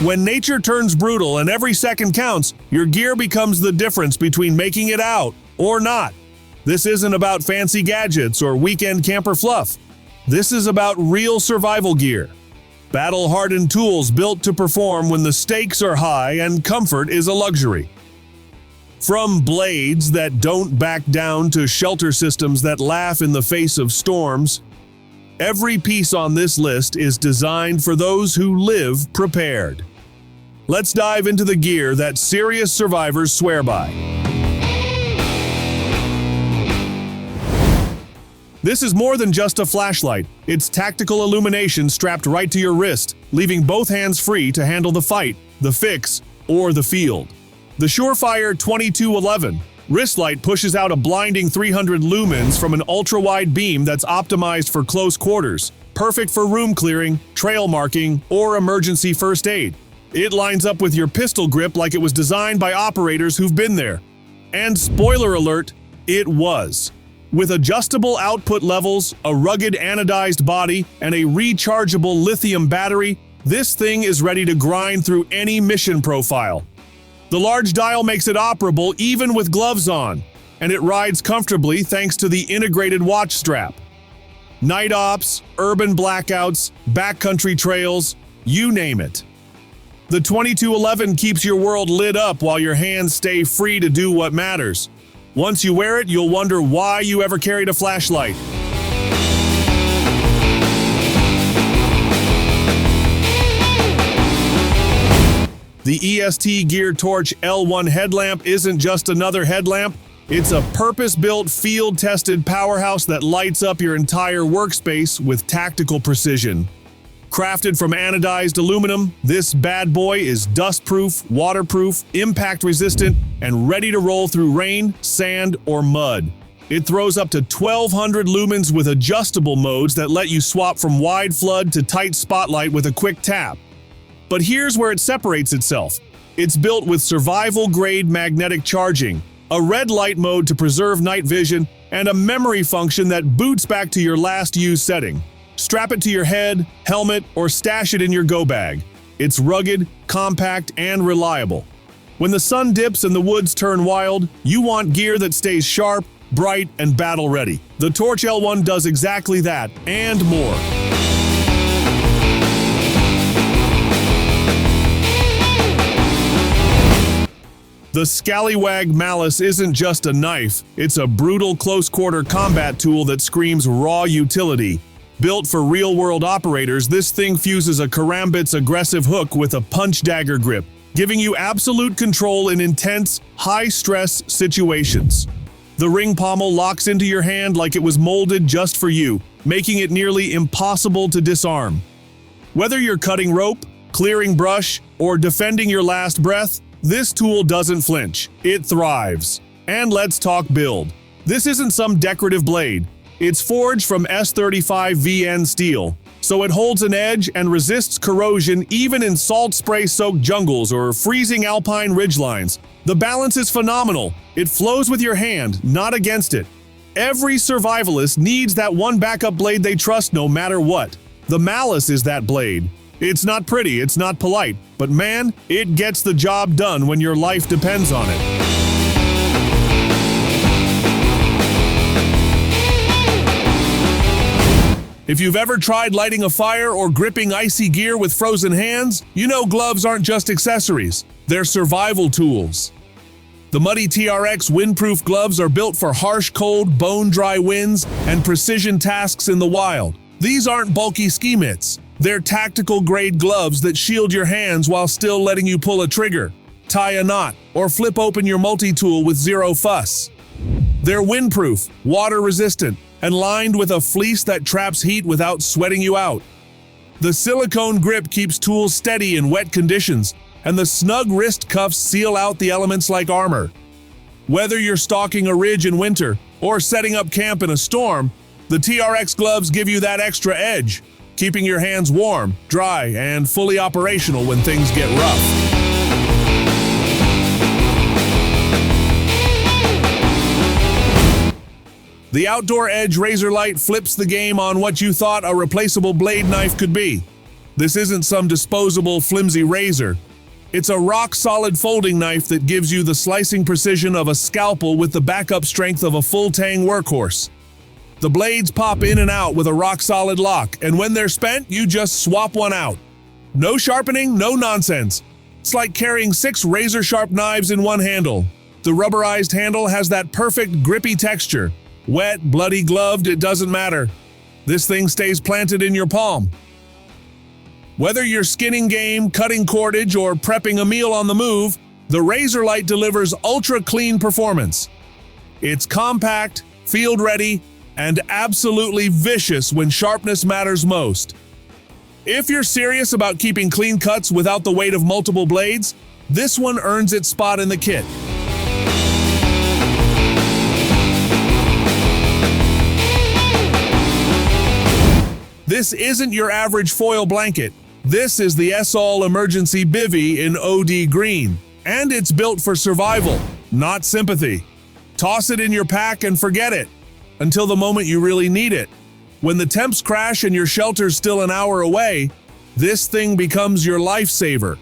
When nature turns brutal and every second counts, your gear becomes the difference between making it out or not. This isn't about fancy gadgets or weekend camper fluff. This is about real survival gear. Battle-hardened tools built to perform when the stakes are high and comfort is a luxury. From blades that don't back down to shelter systems that laugh in the face of storms, every piece on this list is designed for those who live prepared. Let's dive into the gear that serious survivors swear by. This is more than just a flashlight. It's tactical illumination strapped right to your wrist, leaving both hands free to handle the fight, the fix, or the field. The Shorefire 2211 WRISTLIGHT pushes out a blinding 300 lumens from an ultra-wide beam that's optimized for close quarters, perfect for room clearing, trail marking, or emergency first aid. It lines up with your pistol grip like it was designed by operators who've been there. And spoiler alert, it was. With adjustable output levels, a rugged anodized body, and a rechargeable lithium battery, this thing is ready to grind through any mission profile. The large dial makes it operable even with gloves on, and it rides comfortably thanks to the integrated watch strap. Night ops, urban blackouts, backcountry trails, you name it. The 2211 keeps your world lit up while your hands stay free to do what matters. Once you wear it, you'll wonder why you ever carried a flashlight. The EST Gear Torch L1 headlamp isn't just another headlamp, it's a purpose-built, field-tested powerhouse that lights up your entire workspace with tactical precision. Crafted from anodized aluminum, this bad boy is dust-proof, waterproof, impact-resistant, and ready to roll through rain, sand, or mud. It throws up to 1200 lumens with adjustable modes that let you swap from wide flood to tight spotlight with a quick tap. But here's where it separates itself. It's built with survival-grade magnetic charging, a red light mode to preserve night vision, and a memory function that boots back to your last used setting. Strap it to your head, helmet, or stash it in your go bag. It's rugged, compact, and reliable. When the sun dips and the woods turn wild, you want gear that stays sharp, bright, and battle-ready. The Torch L1 does exactly that, and more. The Scallywag Malice isn't just a knife, it's a brutal close-quarter combat tool that screams raw utility. Built for real-world operators, this thing fuses a karambit's aggressive hook with a punch-dagger grip, giving you absolute control in intense, high-stress situations. The ring pommel locks into your hand like it was molded just for you, making it nearly impossible to disarm. Whether you're cutting rope, clearing brush, or defending your last breath, this tool doesn't flinch, it thrives. And let's talk build. This isn't some decorative blade. It's forged from S35VN steel, so it holds an edge and resists corrosion even in salt spray-soaked jungles or freezing alpine ridgelines. The balance is phenomenal. It flows with your hand, not against it. Every survivalist needs that one backup blade they trust no matter what. The Malice is that blade. It's not pretty, it's not polite, but man, it gets the job done when your life depends on it. If you've ever tried lighting a fire or gripping icy gear with frozen hands, you know gloves aren't just accessories, they're survival tools. The Muddy TRX windproof gloves are built for harsh, cold, bone-dry winds and precision tasks in the wild. These aren't bulky ski mitts. They're tactical-grade gloves that shield your hands while still letting you pull a trigger, tie a knot, or flip open your multi-tool with zero fuss. They're windproof, water-resistant, and lined with a fleece that traps heat without sweating you out. The silicone grip keeps tools steady in wet conditions, and the snug wrist cuffs seal out the elements like armor. Whether you're stalking a ridge in winter or setting up camp in a storm, the TRX gloves give you that extra edge, keeping your hands warm, dry, and fully operational when things get rough. The Outdoor Edge RAZORLITE flips the game on what you thought a replaceable blade knife could be. This isn't some disposable, flimsy razor. It's a rock-solid folding knife that gives you the slicing precision of a scalpel with the backup strength of a full-tang workhorse. The blades pop in and out with a rock-solid lock, and when they're spent, you just swap one out. No sharpening, no nonsense. It's like carrying 6 razor-sharp knives in one handle. The rubberized handle has that perfect, grippy texture. Wet, bloody, gloved, it doesn't matter. This thing stays planted in your palm. Whether you're skinning game, cutting cordage, or prepping a meal on the move, the RAZORLITE delivers ultra-clean performance. It's compact, field-ready, and absolutely vicious when sharpness matters most. If you're serious about keeping clean cuts without the weight of multiple blades, this one earns its spot in the kit. This isn't your average foil blanket. This is the SL Emergency Bivvie in OD green, and it's built for survival, not sympathy. Toss it in your pack and forget it, until the moment you really need it. When the temps crash and your shelter's still an hour away, this thing becomes your lifesaver.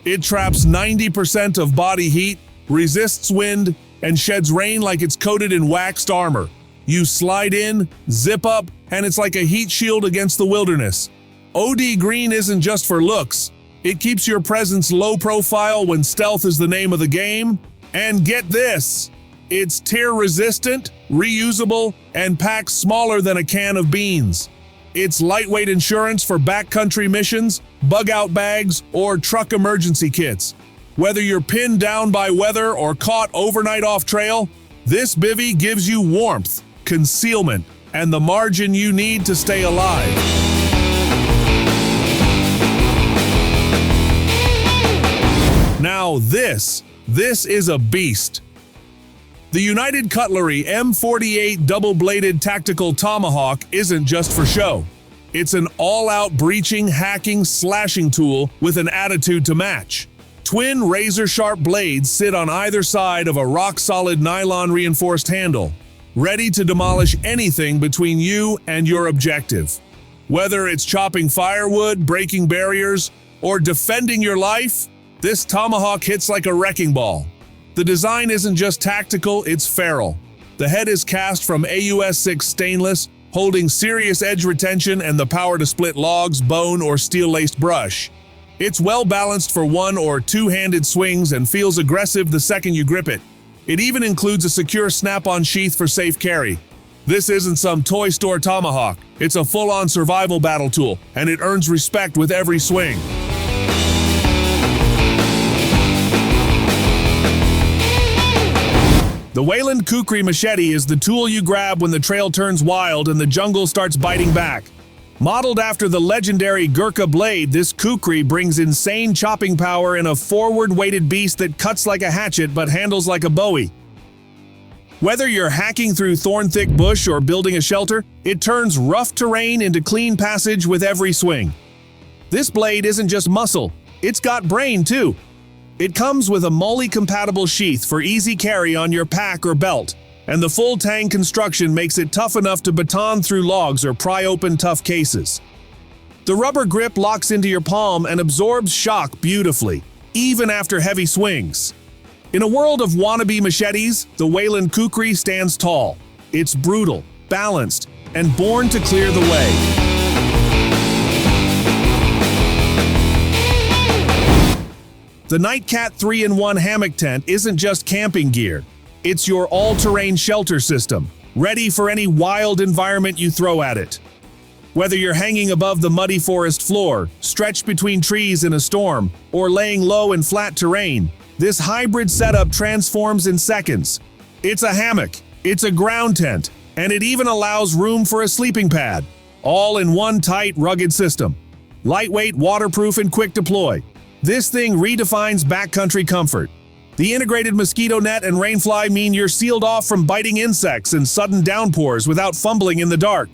It traps 90% of body heat, resists wind, and sheds rain like it's coated in waxed armor. You slide in, zip up, and it's like a heat shield against the wilderness. OD green isn't just for looks. It keeps your presence low profile when stealth is the name of the game. And get this, it's tear-resistant, reusable, and packs smaller than a can of beans. It's lightweight insurance for backcountry missions, bug-out bags, or truck emergency kits. Whether you're pinned down by weather or caught overnight off-trail, this bivvy gives you warmth, concealment, and the margin you need to stay alive. Now this is a beast. The United Cutlery M48 double-bladed tactical tomahawk isn't just for show. It's an all-out breaching, hacking, slashing tool with an attitude to match. Twin razor-sharp blades sit on either side of a rock-solid nylon-reinforced handle, ready to demolish anything between you and your objective. Whether it's chopping firewood, breaking barriers, or defending your life, this tomahawk hits like a wrecking ball. The design isn't just tactical, it's feral. The head is cast from AUS-6 stainless, holding serious edge retention and the power to split logs, bone, or steel-laced brush. It's well-balanced for one- or two-handed swings and feels aggressive the second you grip it. It even includes a secure snap-on sheath for safe carry. This isn't some toy store tomahawk. It's a full-on survival battle tool, and it earns respect with every swing. The Wayland Kukri machete is the tool you grab when the trail turns wild and the jungle starts biting back. Modeled after the legendary Gurkha blade, this Kukri brings insane chopping power in a forward-weighted beast that cuts like a hatchet but handles like a bowie. Whether you're hacking through thorn-thick bush or building a shelter, it turns rough terrain into clean passage with every swing. This blade isn't just muscle, it's got brain too. It comes with a MALLICE-compatible sheath for easy carry on your pack or belt, and the full tang construction makes it tough enough to baton through logs or pry open tough cases. The rubber grip locks into your palm and absorbs shock beautifully, even after heavy swings. In a world of wannabe machetes, the Wayland Kukri stands tall. It's brutal, balanced, and born to clear the way. The Nightcat 3-in-1 hammock tent isn't just camping gear. It's your all-terrain shelter system, ready for any wild environment you throw at it. Whether you're hanging above the muddy forest floor, stretched between trees in a storm, or laying low in flat terrain, this hybrid setup transforms in seconds. It's a hammock, it's a ground tent, and it even allows room for a sleeping pad, all in one tight, rugged system. Lightweight, waterproof, and quick deploy. This thing redefines backcountry comfort. The integrated mosquito net and rainfly mean you're sealed off from biting insects and sudden downpours without fumbling in the dark.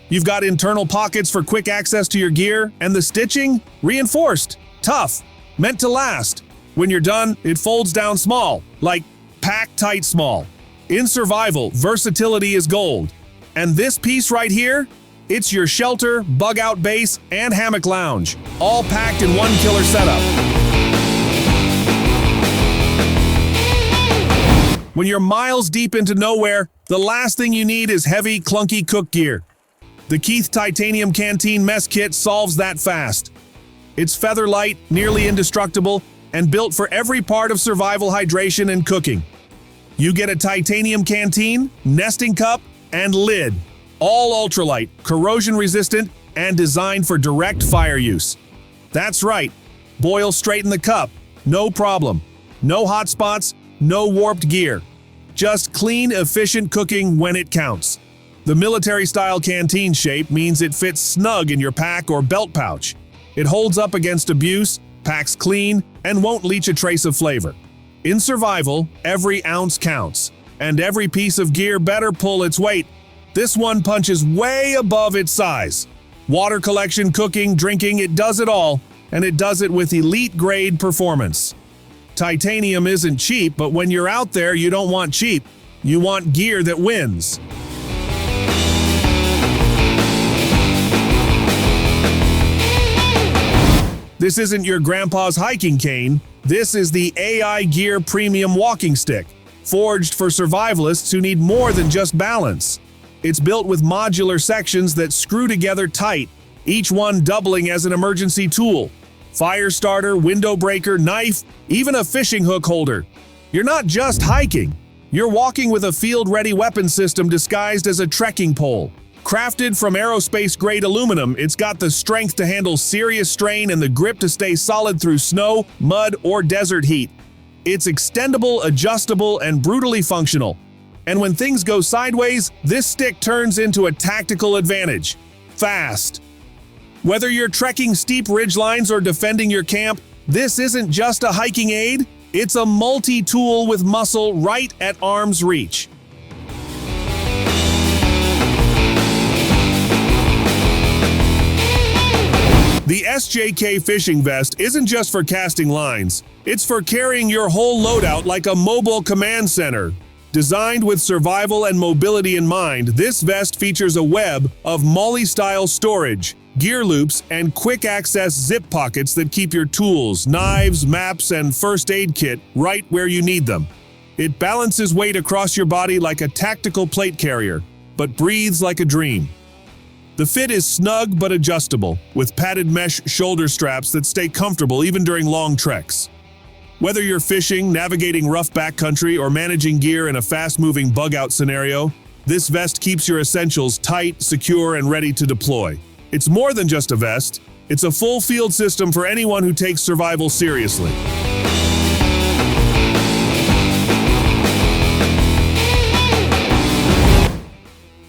You've got internal pockets for quick access to your gear, and the stitching? Reinforced, tough, meant to last. When you're done, it folds down small, like pack tight small. In survival, versatility is gold. And this piece right here? It's your shelter, bug-out base, and hammock lounge, all packed in one killer setup. When you're miles deep into nowhere, the last thing you need is heavy, clunky cook gear. The Kite Titanium Canteen Mess Kit solves that fast. It's feather light, nearly indestructible, and built for every part of survival, hydration, and cooking. You get a titanium canteen, nesting cup, and lid. All ultralight, corrosion-resistant, and designed for direct fire use. That's right, boil straight in the cup, no problem. No hot spots, no warped gear. Just clean, efficient cooking when it counts. The military-style canteen shape means it fits snug in your pack or belt pouch. It holds up against abuse, packs clean, and won't leach a trace of flavor. In survival, every ounce counts, and every piece of gear better pull its weight. This one punches way above its size. Water collection, cooking, drinking, it does it all, and it does it with elite-grade performance. Titanium isn't cheap, but when you're out there, you don't want cheap. You want gear that wins. This isn't your grandpa's hiking cane. This is the AI Gear Premium Walking Stick, forged for survivalists who need more than just balance. It's built with modular sections that screw together tight, each one doubling as an emergency tool. Fire starter, window breaker, knife, even a fishing hook holder. You're not just hiking. You're walking with a field-ready weapon system disguised as a trekking pole. Crafted from aerospace-grade aluminum, it's got the strength to handle serious strain and the grip to stay solid through snow, mud, or desert heat. It's extendable, adjustable, and brutally functional. And when things go sideways, this stick turns into a tactical advantage. Fast. Whether you're trekking steep ridgelines or defending your camp, this isn't just a hiking aid, it's a multi-tool with muscle right at arm's reach. The SJK Fishing Vest isn't just for casting lines, it's for carrying your whole loadout like a mobile command center. Designed with survival and mobility in mind, this vest features a web of MALLICE-style storage, gear loops, and quick-access zip pockets that keep your tools, knives, maps, and first aid kit right where you need them. It balances weight across your body like a tactical plate carrier, but breathes like a dream. The fit is snug but adjustable, with padded mesh shoulder straps that stay comfortable even during long treks. Whether you're fishing, navigating rough backcountry, or managing gear in a fast-moving bug-out scenario, this vest keeps your essentials tight, secure, and ready to deploy. It's more than just a vest, it's a full field system for anyone who takes survival seriously.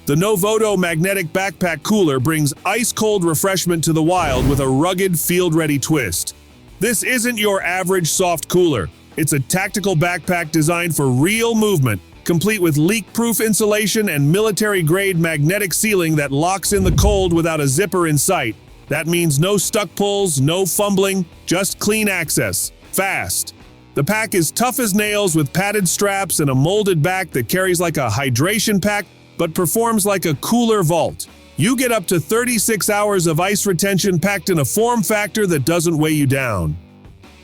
The Novodto magnetic backpack cooler brings ice-cold refreshment to the wild with a rugged, field-ready twist. This isn't your average soft cooler. It's a tactical backpack designed for real movement, complete with leak-proof insulation and military-grade magnetic sealing that locks in the cold without a zipper in sight. That means no stuck pulls, no fumbling, just clean access. Fast. The pack is tough as nails with padded straps and a molded back that carries like a hydration pack but performs like a cooler vault. You get up to 36 hours of ice retention packed in a form factor that doesn't weigh you down.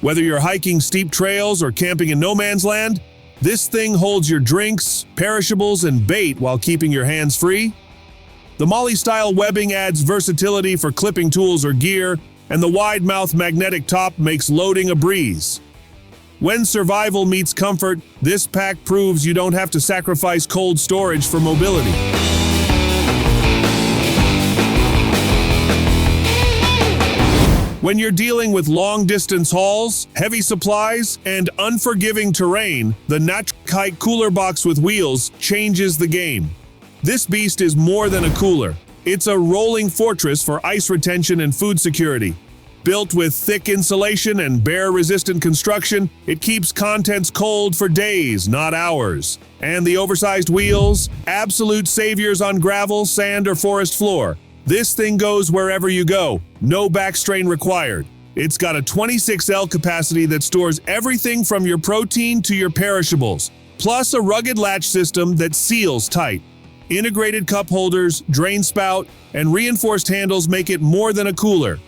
Whether you're hiking steep trails or camping in no man's land, this thing holds your drinks, perishables, and bait while keeping your hands free. The MALLICE-style webbing adds versatility for clipping tools or gear, and the wide-mouth magnetic top makes loading a breeze. When survival meets comfort, this pack proves you don't have to sacrifice cold storage for mobility. When you're dealing with long-distance hauls, heavy supplies, and unforgiving terrain, the Nightcat cooler box with wheels changes the game. This beast is more than a cooler. It's a rolling fortress for ice retention and food security. Built with thick insulation and bear-resistant construction, it keeps contents cold for days, not hours. And the oversized wheels, absolute saviors on gravel, sand, or forest floor. This thing goes wherever you go, no back strain required. It's got a 26L capacity that stores everything from your protein to your perishables, plus a rugged latch system that seals tight. Integrated cup holders, drain spout, and reinforced handles make it more than a cooler.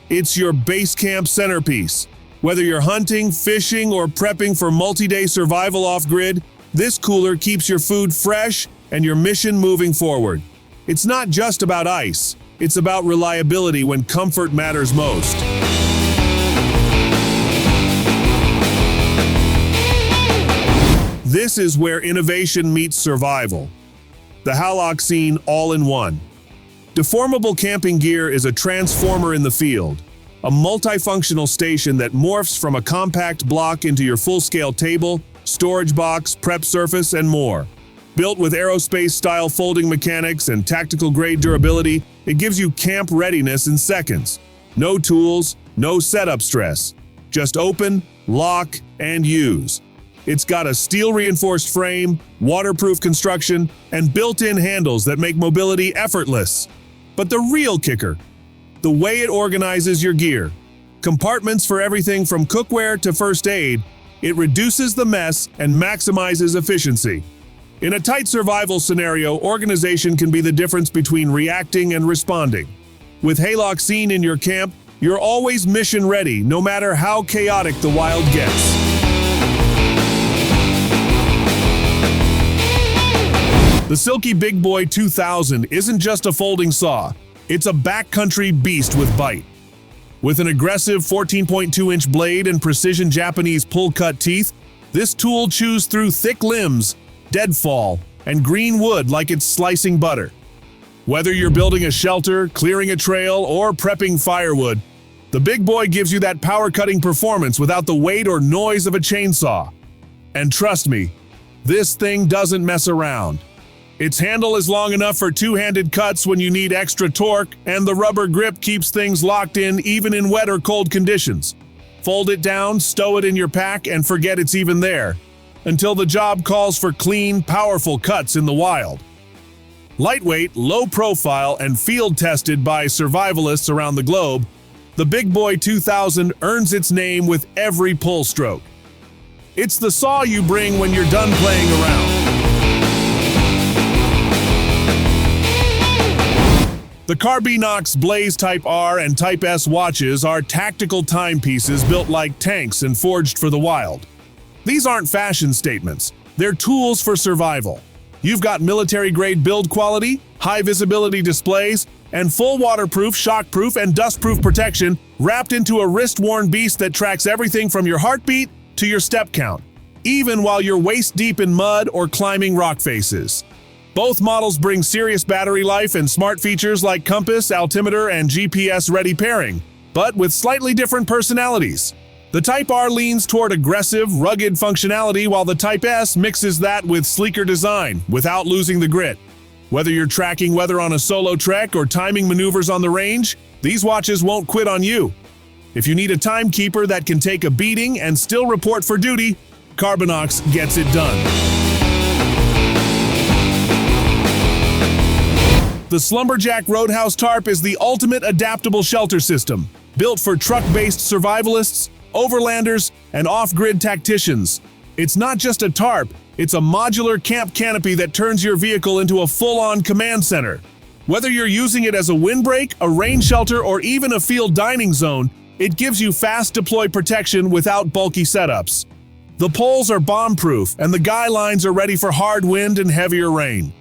It's your base camp centerpiece. Whether you're hunting, fishing, or prepping for multi-day survival off-grid, this cooler keeps your food fresh and your mission moving forward. It's not just about ice, it's about reliability when comfort matters most. This is where innovation meets survival. The Halocine all-in-one. Deformable camping gear is a transformer in the field, a multifunctional station that morphs from a compact block into your full-scale table, storage box, prep surface, and more. Built with aerospace-style folding mechanics and tactical-grade durability, it gives you camp readiness in seconds. No tools, no setup stress. Just open, lock, and use. It's got a steel-reinforced frame, waterproof construction, and built-in handles that make mobility effortless. But the real kicker, the way it organizes your gear. Compartments for everything from cookware to first aid, it reduces the mess and maximizes efficiency. In a tight survival scenario, organization can be the difference between reacting and responding. With Halocine in your camp, you're always mission ready, no matter how chaotic the wild gets. The Silky Big Boy 2000 isn't just a folding saw, it's a backcountry beast with bite. With an aggressive 14.2-inch blade and precision Japanese pull-cut teeth, this tool chews through thick limbs, deadfall, and green wood like it's slicing butter. Whether you're building a shelter, clearing a trail, or prepping firewood, the Big Boy gives you that power-cutting performance without the weight or noise of a chainsaw. And trust me, this thing doesn't mess around. Its handle is long enough for two-handed cuts when you need extra torque, and the rubber grip keeps things locked in even in wet or cold conditions. Fold it down, stow it in your pack, and forget it's even there, until the job calls for clean, powerful cuts in the wild. Lightweight, low profile, and field-tested by survivalists around the globe, the Big Boy 2000 earns its name with every pull stroke. It's the saw you bring when you're done playing around. The Carbinox Blaze Type R and Type S watches are tactical timepieces built like tanks and forged for the wild. These aren't fashion statements, they're tools for survival. You've got military-grade build quality, high-visibility displays, and full waterproof, shockproof, and dustproof protection wrapped into a wrist-worn beast that tracks everything from your heartbeat to your step count, even while you're waist-deep in mud or climbing rock faces. Both models bring serious battery life and smart features like compass, altimeter, and GPS-ready pairing, but with slightly different personalities. The Type R leans toward aggressive, rugged functionality, while the Type S mixes that with sleeker design without losing the grit. Whether you're tracking weather on a solo trek or timing maneuvers on the range, these watches won't quit on you. If you need a timekeeper that can take a beating and still report for duty, Carbinox gets it done. The SlumberJack Roadhouse Tarp is the ultimate adaptable shelter system, built for truck-based survivalists, overlanders, and off-grid tacticians. It's not just a tarp, it's a modular camp canopy that turns your vehicle into a full-on command center. Whether you're using it as a windbreak, a rain shelter, or even a field dining zone, it gives you fast deploy protection without bulky setups. The poles are bomb-proof, and the guy lines are ready for hard wind and heavier rain.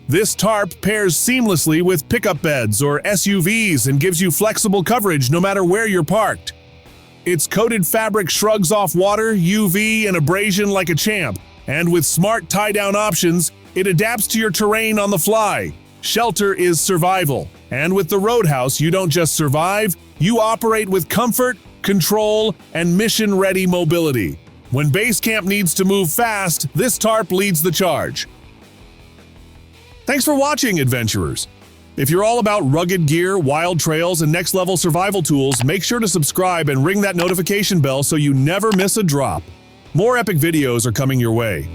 This tarp pairs seamlessly with pickup beds or SUVs and gives you flexible coverage no matter where you're parked. Its coated fabric shrugs off water, UV, and abrasion like a champ, and with smart tie-down options, it adapts to your terrain on the fly. Shelter is survival, and with the Roadhouse, you don't just survive, you operate with comfort, control, and mission-ready mobility. When base camp needs to move fast, this tarp leads the charge. Thanks for watching, adventurers! If you're all about rugged gear, wild trails, and next-level survival tools, make sure to subscribe and ring that notification bell so you never miss a drop. More epic videos are coming your way.